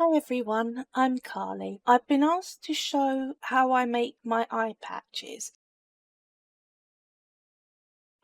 Hi everyone, I'm Carly. I've been asked to show how I make my eye patches.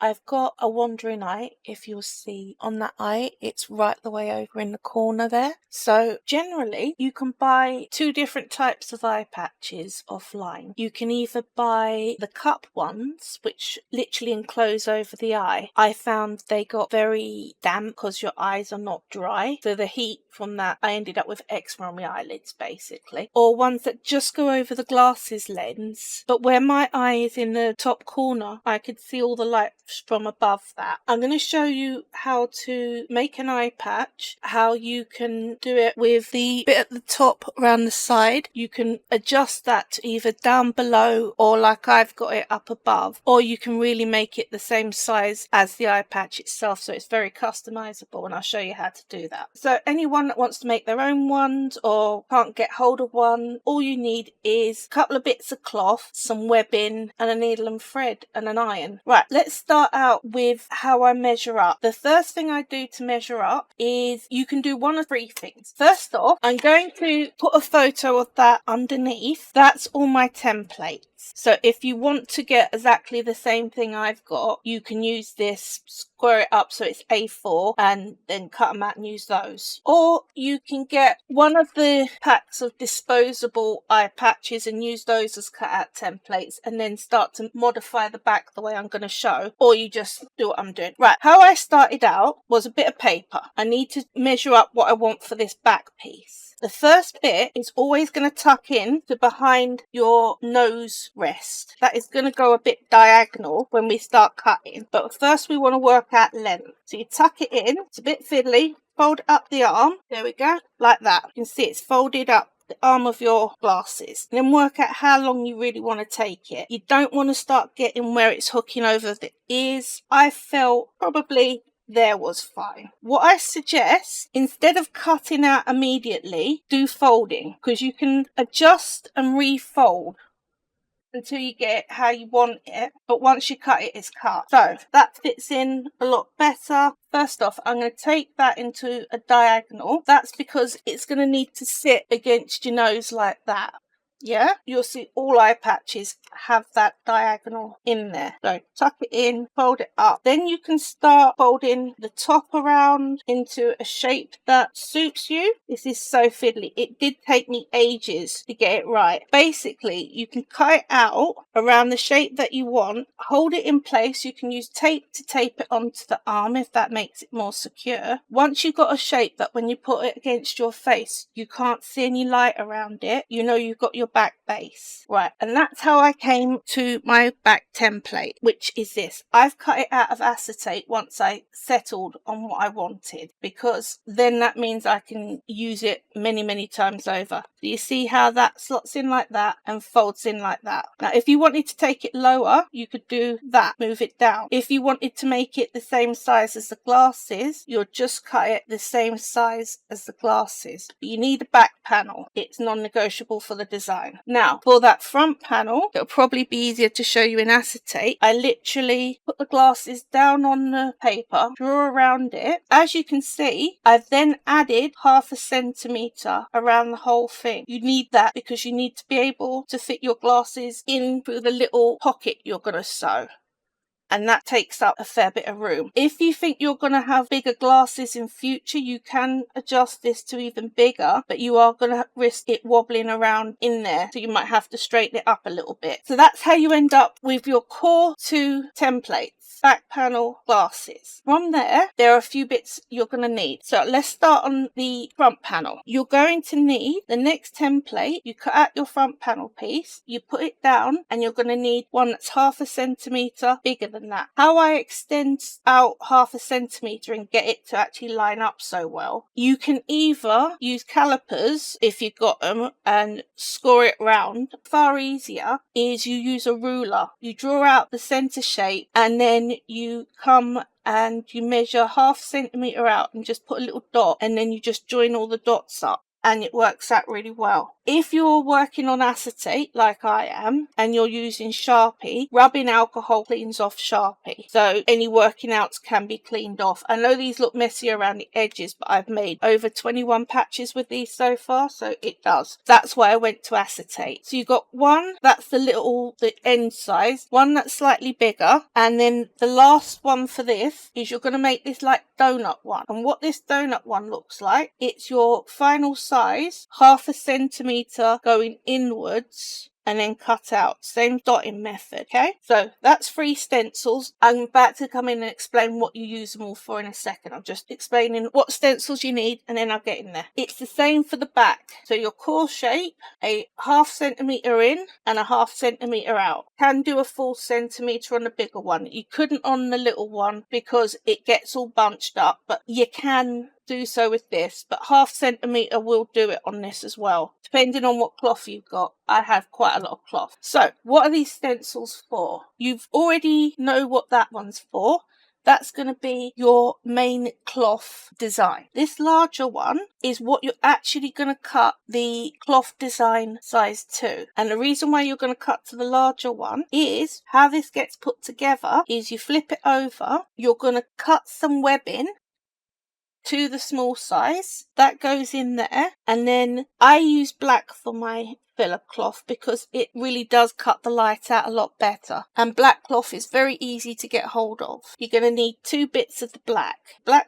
I've got a wandering eye. If you'll see on that eye, it's right the way over in the corner there. So generally you can buy two different types of eye patches offline. You can either buy the cup ones, which literally enclose over the eye. I found they got very damp because your eyes are not dry. So the heat from that, I ended up with eczema on my eyelids basically. Or ones that just go over the glasses lens, but where my eye is in the top corner, I could see all the light from above that. I'm going to show you how to make an eye patch, how you can do it with the bit at the top around the side. You can adjust that to either down below or like I've got it up above, or you can really make it the same size as the eye patch itself, so it's very customizable, and I'll show you how to do that. So anyone that wants to make their own ones or can't get hold of one, all you need is a couple of bits of cloth, some webbing and a needle and thread and an iron. Right, let's start out with how I measure up. The first thing I do to measure up is you can do one of three things. First off, I'm going to put a photo of that underneath. That's all my templates. So if you want to get exactly the same thing I've got, you can use this, square it up so it's A4 and then cut them out and use those. Or you can get one of the packs of disposable eye patches and use those as cut out templates and then start to modify the back the way I'm going to show, or you just do what I'm doing. Right, how I started out was a bit of paper. I need to measure up what I want for this back piece. The first bit is always going to tuck in to behind your nose rest. That is going to go a bit diagonal when we start cutting. But first we want to work out length. So you tuck it in. It's a bit fiddly. Fold up the arm. There we go. Like that. You can see it's folded up the arm of your glasses. And then work out how long you really want to take it. You don't want to start getting where it's hooking over the ears. I felt probably there was fine. What I suggest, instead of cutting out immediately, do folding, because you can adjust and refold until you get it how you want it, but once you cut it, it's cut. So that fits in a lot better. First off, I'm going to take that into a diagonal. That's because it's going to need to sit against your nose like that. Yeah, you'll see all eye patches have that diagonal in there. So tuck it in, fold it up. Then you can start folding the top around into a shape that suits you. This is so fiddly. It did take me ages to get it right. Basically, you can cut it out around the shape that you want, hold it in place. You can use tape to tape it onto the arm if that makes it more secure. Once you've got a shape that when you put it against your face, you can't see any light around it, you know you've got your back base. Right, and that's how I came to my back template, which is this. I've cut it out of acetate once I settled on what I wanted, because then that means I can use it many times over. So you see how that slots in like that and folds in like that. Now if you wanted to take it lower, you could do that, move it down. If you wanted to make it the same size as the glasses, you'll just cut it the same size as the glasses. But you need a back panel. It's non-negotiable for the design. Now, for that front panel, it'll probably be easier to show you in acetate. I literally put the glasses down on the paper, draw around it. As you can see, I've then added 1/2 centimetre around the whole thing. You need that because you need to be able to fit your glasses in through the little pocket you're going to sew. And that takes up a fair bit of room. If you think you're going to have bigger glasses in future, you can adjust this to even bigger, but you are going to risk it wobbling around in there, so you might have to straighten it up a little bit. So that's how you end up with your core 2 templates. Back panel, glasses. From there are a few bits you're going to need. So let's start on the front panel. You're going to need the next template. You cut out your front panel piece, you put it down, and you're going to need one that's 1/2 centimetre bigger than that. How I extend out 1/2 centimetre and get it to actually line up so well, you can either use calipers if you've got them and score it round. Far easier is you use a ruler. You draw out the centre shape and then you come and you measure 1/2 centimetre out and just put a little dot, and then you just join all the dots up. and it works out really well. If you're working on acetate like I am and you're using Sharpie, rubbing alcohol cleans off Sharpie, so any working outs can be cleaned off. I know these look messy around the edges, but I've made over 21 patches with these so far, so it does. That's why I went to acetate. So you've got one that's the end size, one that's slightly bigger, and then the last one for this is you're going to make this like donut one. And what this donut one looks like, it's your final size, 1/2 centimeter going inwards and then cut out. Same dotting method, okay? So that's 3 stencils. I'm about to come in and explain what you use them all for in a second. I'm just explaining what stencils you need and then I'll get in there. It's the same for the back. So your core shape, a 1/2 centimeter in and a 1/2 centimeter out. Can do a full centimeter on the bigger one. You couldn't on the little one because it gets all bunched up, but you can do so with this, but 1/2 centimeter will do it on this as well, depending on what cloth you've got. I have quite a lot of cloth. So what are these stencils for? You've already know what that one's for. That's going to be your main cloth design. This larger one is what you're actually going to cut the cloth design size to. And the reason why you're going to cut to the larger one is how this gets put together is you flip it over, you're going to cut some webbing to the small size that goes in there, and then I use black for my filler cloth because it really does cut the light out a lot better, and black cloth is very easy to get hold of. You're going to need 2 bits of the black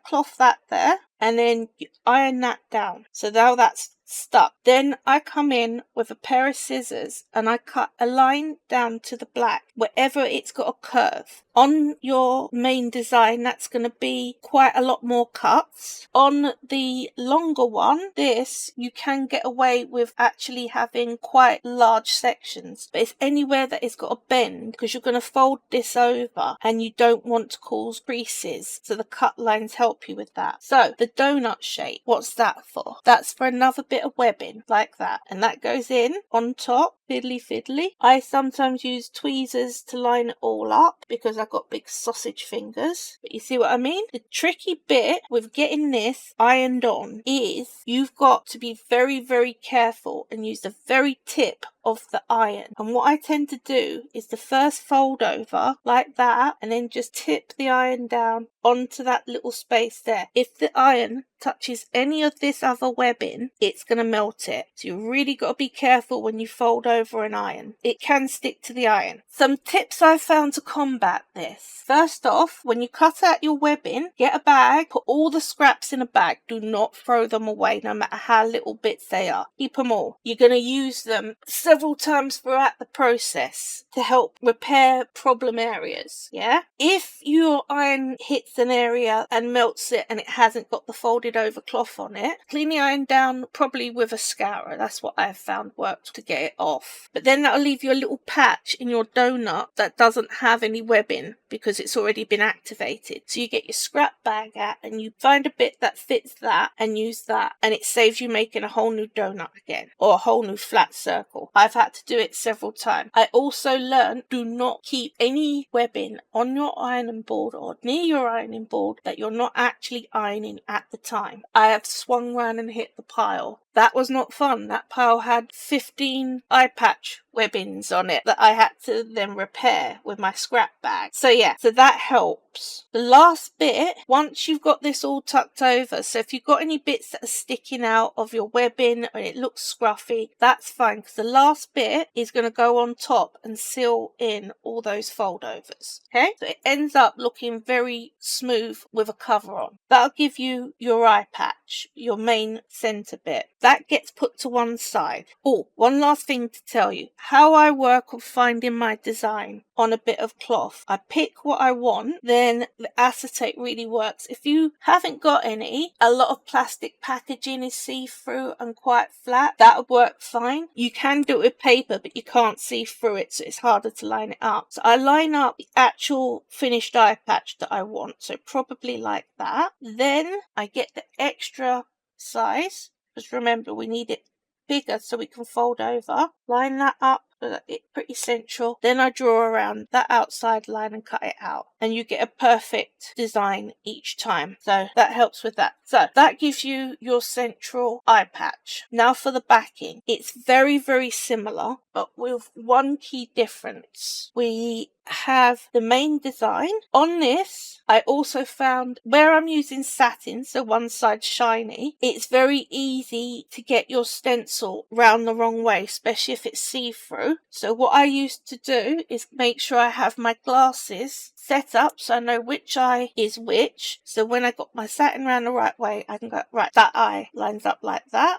cloth, that there, and then you iron that down. So now that's stuck. Then I come in with a pair of scissors and I cut a line down to the black wherever it's got a curve. On your main design, that's going to be quite a lot more cuts. On the longer one, this, you can get away with actually having quite large sections, but it's anywhere that it's got a bend because you're going to fold this over and you don't want to cause creases, so the cut lines help you with that. So the donut shape, what's that for? That's for another bit of webbing like that, and that goes in on top, fiddly. I sometimes use tweezers to line it all up because I've got big sausage fingers, but you see what I mean? The tricky bit with getting this ironed on is you've got to be very careful and use the very tip of the iron. And what I tend to do is the first fold over like that and then just tip the iron down onto that little space there. If the iron touches any of this other webbing, it's going to melt it. So you really got to be careful when you fold over an iron. It can stick to the iron. Some tips I've found to combat this. First off, when you cut out your webbing, get a bag, put all the scraps in a bag. Do not throw them away no matter how little bits they are. Keep them all. You're going to use them several times throughout the process to help repair problem areas. Yeah? If your iron hits an area and melts it and it hasn't got the folded over cloth on it, clean the iron down probably with a scourer. That's what I've found works to get it off. But then that'll leave you a little patch in your donut that doesn't have any webbing because it's already been activated. So you get your scrap bag out and you find a bit that fits that and use that, and it saves you making a whole new donut again or a whole new flat circle. I've had to do it several times. I also learned, do not keep any webbing on your ironing board or near your ironing board that you're not actually ironing at the time. I have swung round and hit the pile. That was not fun. That pile had 15 Eyepatch webbings on it that I had to then repair with my scrap bag. So yeah, so that helps. The last bit, once you've got this all tucked over, so if you've got any bits that are sticking out of your webbing and it looks scruffy, that's fine, because the last bit is going to go on top and seal in all those foldovers. Okay, so it ends up looking very smooth with a cover on. That'll give you your eye patch, your main center bit. That gets put to one side. Oh, one last thing to tell you. How I work on finding my design on a bit of cloth. I pick what I want, then the acetate really works. If you haven't got any, a lot of plastic packaging is see-through and quite flat. That'll work fine. You can do it with paper, but you can't see through it, so it's harder to line it up. So I line up the actual finished eye patch that I want, so probably like that. Then I get the extra size, because remember we need it bigger so we can fold over. Line that up it pretty central. Then I draw around that outside line and cut it out, and you get a perfect design each time. So that helps with that. So that gives you your central eye patch. Now for the backing, it's very, very similar, but with one key difference. We have the main design. On this, I also found where I'm using satin, so one side shiny, it's very easy to get your stencil round the wrong way, especially if it's see-through. So what I used to do is make sure I have my glasses set up so I know which eye is which. So when I got my satin round the right way, I can go, right, that eye lines up like that.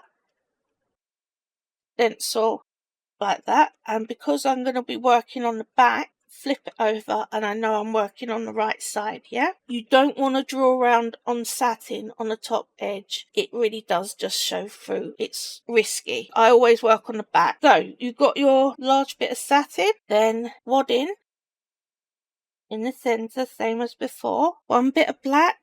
Stencil like that. And because I'm going to be working on the back, flip it over and I know I'm working on the right side, yeah? You don't want to draw around on satin on the top edge. It really does just show through. It's risky. I always work on the back. So you've got your large bit of satin, then wadding in the centre, same as before. One bit of black,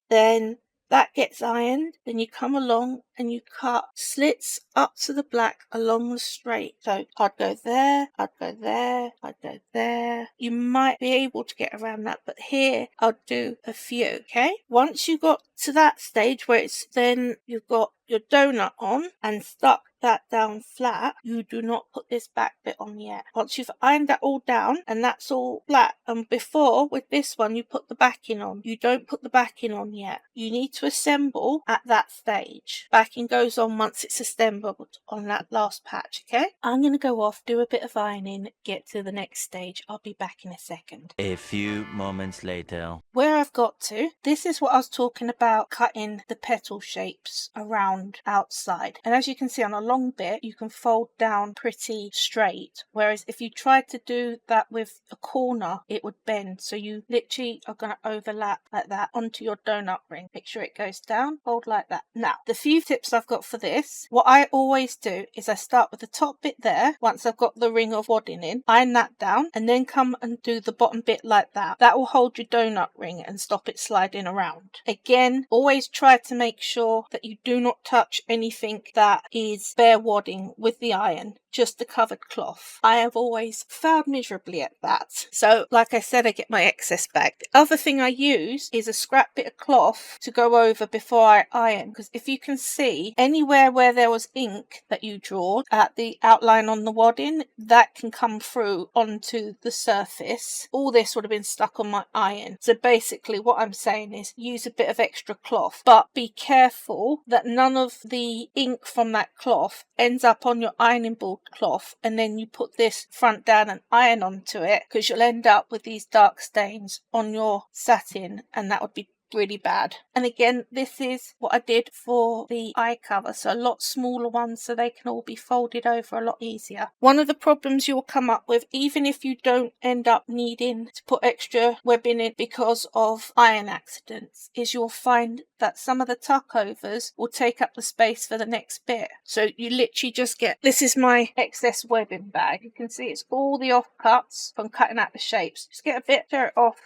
then that gets ironed, then you come along and you cut slits up to the black along the straight. So I'd go there, I'd go there, I'd go there. You might be able to get around that, but here I'll do a few, okay? Once you got to that stage where it's then you've got your donut on and stuck that down flat, you do not put this back bit on yet. Once you've ironed that all down and that's all flat, and before with this one you put the backing on, you don't put the backing on yet. You need to assemble at that stage. Backing goes on once it's assembled on that last patch, okay? I'm going to go off, do a bit of ironing, get to the next stage. I'll be back in a second. A few moments later. Where I've got to, this is what I was talking about, cutting the petal shapes around outside. And as you can see on a long bit, you can fold down pretty straight. Whereas if you tried to do that with a corner, it would bend. So you literally are going to overlap like that onto your donut ring. Make sure it goes down, fold like that. Now, the few tips I've got for this, what I always do is I start with the top bit there. Once I've got the ring of wadding in, iron that down and then come and do the bottom bit like that. That will hold your donut ring and stop it sliding around. Again, always try to make sure that you do not touch anything that is bare wadding with the iron, just the covered cloth. I have always failed miserably at that. So like I said, I get my excess back. The other thing I use is a scrap bit of cloth to go over before I iron, because if you can see anywhere where there was ink that you drew at the outline on the wadding, that can come through onto the surface. All this would have been stuck on my iron. So basically what I'm saying is use a bit of extra cloth, but be careful that none of the ink from that cloth ends up on your ironing board cloth and then you put this front down and iron onto it, because you'll end up with these dark stains on your satin and that would be really bad. And again, this is what I did for the eye cover, so a lot smaller ones so they can all be folded over a lot easier. One of the problems you'll come up with, even if you don't end up needing to put extra webbing in because of iron accidents, is you'll find that some of the tuck overs will take up the space for the next bit. So you literally just get, this is my excess webbing bag. You can see it's all the offcuts from cutting out the shapes. Just get a bit, tear it off,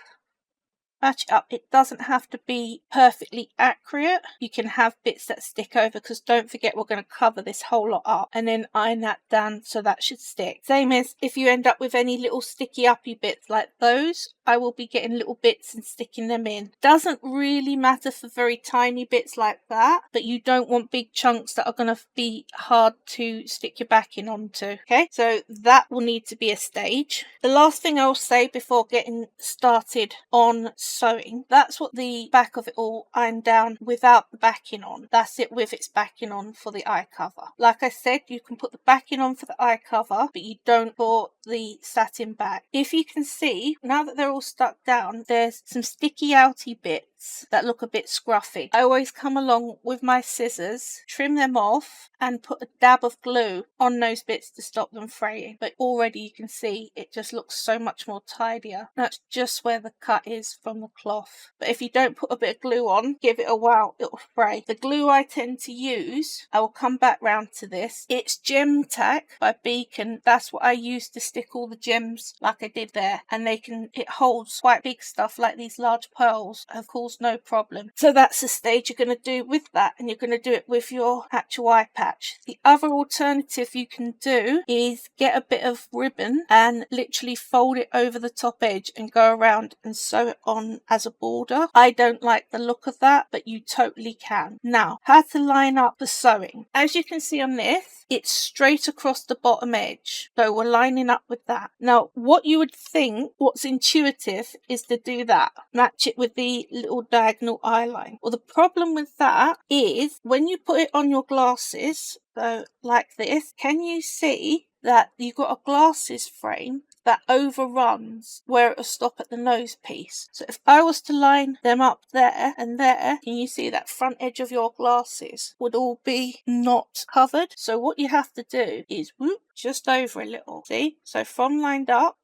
match it up. It doesn't have to be perfectly accurate. You can have bits that stick over, because don't forget we're going to cover this whole lot up, and then iron that down so that should stick. Same as if you end up with any little sticky uppy bits like those, I will be getting little bits and sticking them in. Doesn't really matter for very tiny bits like that, but you don't want big chunks that are going to be hard to stick your backing onto. Okay, so that will need to be a stage. The last thing I'll say before getting started on sewing, that's what the back of it all ironed down without the backing on. That's it with its backing on for the eye cover. Like I said, you can put the backing on for the eye cover, but you don't put the satin back. If you can see, now that they're all stuck down, there's some sticky outy bits that look a bit scruffy. I always come along with my scissors, trim them off and put a dab of glue on those bits to stop them fraying. But already you can see it just looks so much more tidier. That's just where the cut is from the cloth. But if you don't put a bit of glue on, give it a while, it'll fray. The glue I tend to use, I will come back round to this. It's Gem Tack by Beacon. That's what I use to stick all the gems like I did there. And it holds quite big stuff like these large pearls. Of course, wrinkles, no problem. So that's the stage you're going to do with that, and you're going to do it with your actual eye patch. The other alternative you can do is get a bit of ribbon and literally fold it over the top edge and go around and sew it on as a border. I don't like the look of that, but you totally can. Now, how to line up the sewing. As you can see on this, it's straight across the bottom edge. So we're lining up with that. Now, what you would think, what's intuitive, is to do that. Match it with the little diagonal eye line. Well, the problem with that is when you put it on your glasses, so like this, can you see that you've got a glasses frame that overruns where it'll stop at the nose piece? So if I was to line them up there and there, can you see that front edge of your glasses would all be not covered? So what you have to do is whoop, just over a little. See? So from lined up,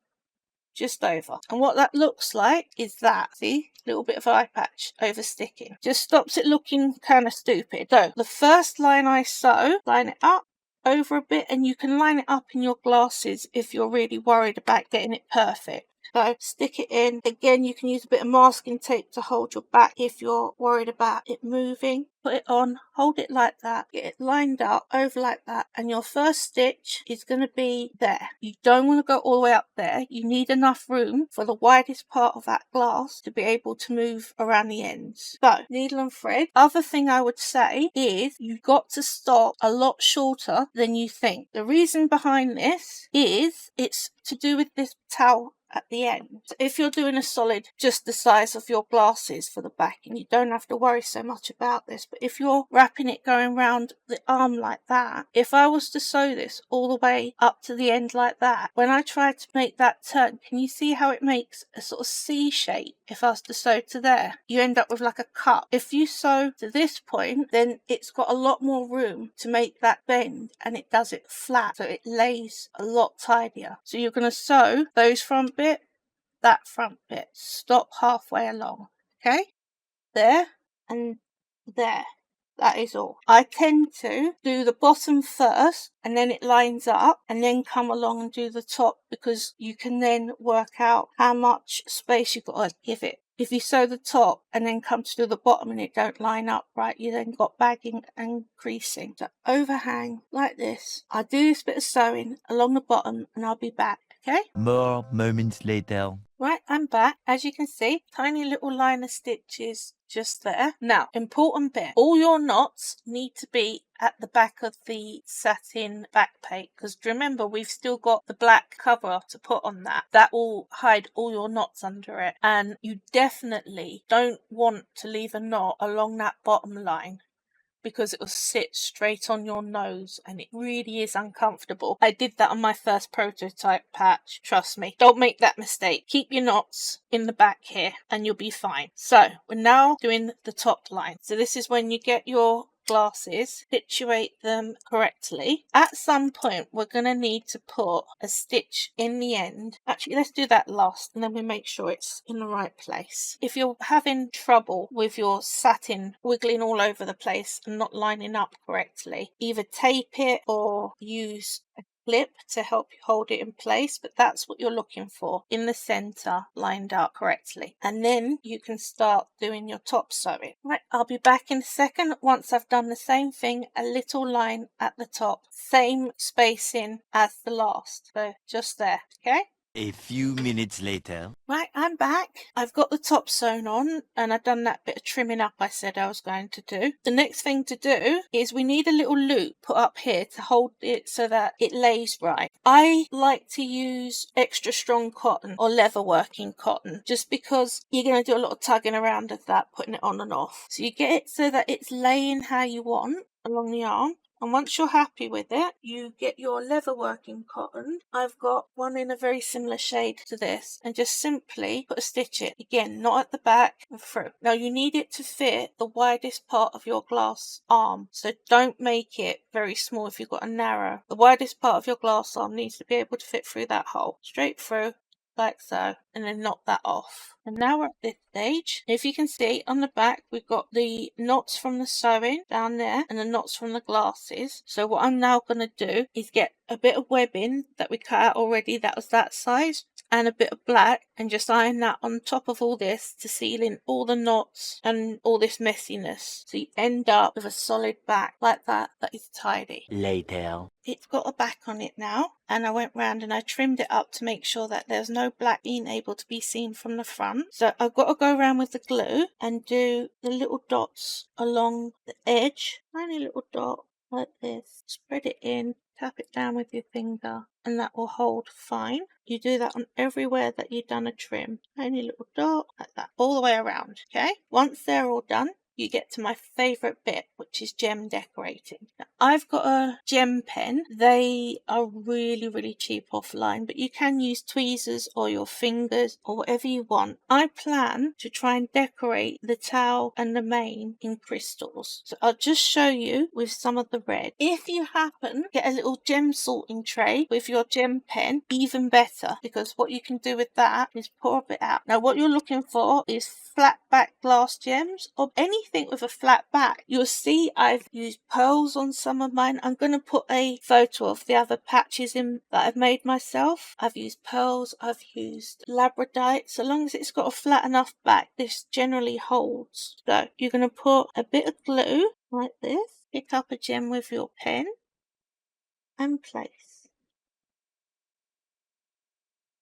just over. And what that looks like is that, see, little bit of eye patch over sticking. Just stops it looking kind of stupid. So the first line I sew, line it up over a bit, and you can line it up in your glasses if you're really worried about getting it perfect. So stick it in. Again, you can use a bit of masking tape to hold your back if you're worried about it moving. Put it on, hold it like that, get it lined up over like that, and your first stitch is going to be there. You don't want to go all the way up there. You need enough room for the widest part of that glass to be able to move around the ends. So needle and thread. Other thing I would say is you've got to stop a lot shorter than you think. The reason behind this is it's to do with this towel at the end. If you're doing a solid just the size of your glasses for the back, and you don't have to worry so much about this, but if you're wrapping it going round the arm like that, if I was to sew this all the way up to the end like that, when I try to make that turn, can you see how it makes a sort of C shape? If I was to sew to there, you end up with like a cup. If you sew to this point, then it's got a lot more room to make that bend, and it does it flat, so it lays a lot tidier. So you're going to sew those front bit, that front bit, stop halfway along, okay, there and there. That is all. I tend to do the bottom first, and then it lines up, and then come along and do the top, because you can then work out how much space you've got to give it. If you sew the top and then come to do the bottom and it don't line up right, you then got bagging and creasing. So overhang like this. I'll do this bit of sewing along the bottom and I'll be back, okay? More moments later. Right, I'm back. As you can see, tiny little line of stitches just there. Now, important bit. All your knots need to be at the back of the satin back plate, because remember, we've still got the black cover to put on that. That will hide all your knots under it. And you definitely don't want to leave a knot along that bottom line, because it will sit straight on your nose and it really is uncomfortable. I did that on my first prototype patch, trust me. Don't make that mistake. Keep your knots in the back here and you'll be fine. So we're now doing the top line. So this is when you get your glasses, situate them correctly. At some point we're going to need to put a stitch in the end. Actually, let's do that last, and then we make sure it's in the right place. If you're having trouble with your satin wiggling all over the place and not lining up correctly, either tape it or use a clip to help you hold it in place, but that's what you're looking for, in the center, lined up correctly. And then you can start doing your top sewing. Right, I'll be back in a second once I've done the same thing, a little line at the top, same spacing as the last, so just there, okay? A few minutes later. Right, I'm back. I've got the top sewn on and I've done that bit of trimming up I said I was going to do. The next thing to do is we need a little loop put up here to hold it so that it lays right. I like to use extra strong cotton or leather working cotton, just because you're going to do a lot of tugging around of that, putting it on and off. So you get it so that it's laying how you want along the arm. And once you're happy with it, you get your leather working cotton. I've got one in a very similar shade to this, and just simply put a stitch in. Again, not at the back and through. Now you need it to fit the widest part of your glass arm, so don't make it very small if you've got a narrow. The widest part of your glass arm needs to be able to fit through that hole. Straight through, like so, and then knock that off. And now we're at this stage. If you can see on the back, we've got the knots from the sewing down there and the knots from the glasses. So what I'm now going to do is get a bit of webbing that we cut out already that was that size, and a bit of black and just iron that on top of all this to seal in all the knots and all this messiness. So you end up with a solid back like that is tidy. Later. It's got a back on it now, and I went round and I trimmed it up to make sure that there's no black being able to be seen from the front. So I've got to go around with the glue and do the little dots along the edge, tiny little dot like this. Spread it in, tap it down with your finger, and that will hold fine. You do that on everywhere that you've done a trim. Tiny little dot like that, all the way around, okay? Once they're all done, you get to my favourite bit, which is gem decorating. Now, I've got a gem pen. They are really, really cheap offline, but you can use tweezers or your fingers or whatever you want. I plan to try and decorate the towel and the mane in crystals. So I'll just show you with some of the red. If you happen to get a little gem sorting tray with your gem pen, even better, because what you can do with that is pour a bit out. Now, what you're looking for is flat back glass gems or anything with a flat back. You'll see I've used pearls on some of mine. I'm going to put a photo of the other patches in that I've made myself. I've used pearls, I've used labradite. So long as it's got a flat enough back, this generally holds. So you're going to put a bit of glue like this, pick up a gem with your pen and place.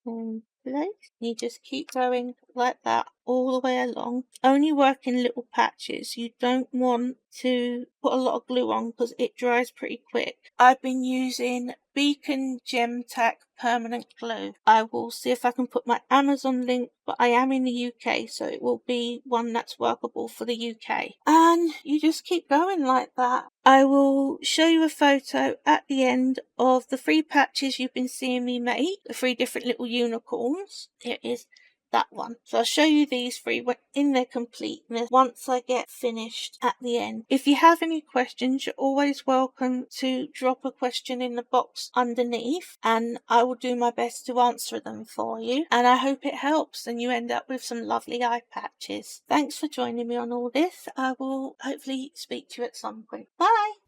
And place. You just keep going like that all the way along. Only work in little patches. You don't want to put a lot of glue on because it dries pretty quick. I've been using Beacon Gem Tack permanent glue. I will see if I can put my Amazon link, but I am in the UK, so it will be one that's workable for the UK. And you just keep going like that. I will show you a photo at the end of the 3 patches you've been seeing me make, the 3 different little unicorns. Here is that one. So I'll show you these 3 in their completeness once I get finished at the end. If you have any questions, you're always welcome to drop a question in the box underneath and I will do my best to answer them for you. And I hope it helps and you end up with some lovely eye patches. Thanks for joining me on all this. I will hopefully speak to you at some point. Bye!